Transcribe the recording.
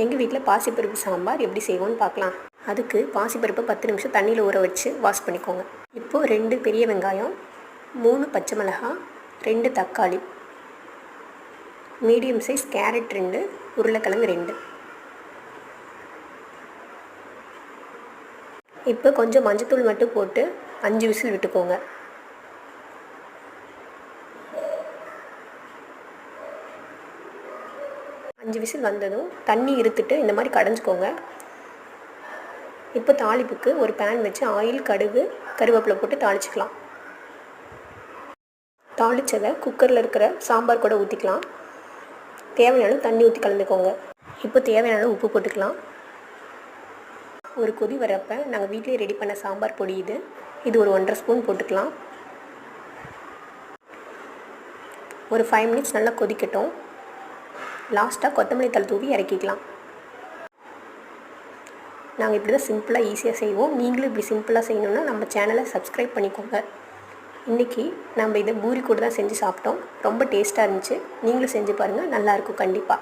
எங்கள் வீட்டில் பாசிப்பருப்பு சாம்பார் எப்படி செய்வோன்னு பார்க்கலாம். அதுக்கு பாசிப்பருப்பை 10 நிமிஷம் தண்ணியில் ஊற வச்சு வாஷ் பண்ணிக்கோங்க. இப்போது 2 பெரிய வெங்காயம், 3 பச்சை மிளகாய், 2 தக்காளி, மீடியம் சைஸ் கேரட் 2, உருளைக்கிழங்கு 2. இப்போ கொஞ்சம் மஞ்சத்தூள் மட்டும் போட்டு 5 விசில் விட்டுக்கோங்க. அஞ்சு விசில் வந்ததும் தண்ணி இருத்துட்டு இந்த மாதிரி கடைஞ்சிக்கோங்க. இப்போ தாளிப்புக்கு ஒரு பேன் வச்சு ஆயில், கடுகு, கருவேப்பிலை போட்டு தாளிச்சிக்கலாம். தாளித்ததை குக்கரில் இருக்கிற சாம்பார் கூட ஊற்றிக்கலாம். தேவையான தண்ணி ஊற்றி கலந்துக்கோங்க. இப்போ தேவையான உப்பு போட்டுக்கலாம். ஒரு கொதி வரப்போ நாங்கள் வீட்டிலே ரெடி பண்ண சாம்பார் பொடி இது ஒரு 1.5 ஸ்பூன் போட்டுக்கலாம். ஒரு 5 மினிட்ஸ் நல்லா கொதிக்கட்டும். லாஸ்ட்டாக கொத்தமல்லி தழை தூவி இறக்கிக்கலாம். நாங்கள் இப்படி தான் சிம்பிளாக ஈஸியாக செய்வோம். நீங்களும் இப்படி சிம்பிளாக செய்யணுன்னா நம்ம சேனலை சப்ஸ்கிரைப் பண்ணிக்கோங்க. இன்றைக்கி நம்ம இதை பூரி கூட தான் செஞ்சு சாப்பிட்டோம். ரொம்ப டேஸ்ட்டாக இருந்துச்சு. நீங்களும் செஞ்சு பாருங்கள், நல்லாயிருக்கும் கண்டிப்பாக.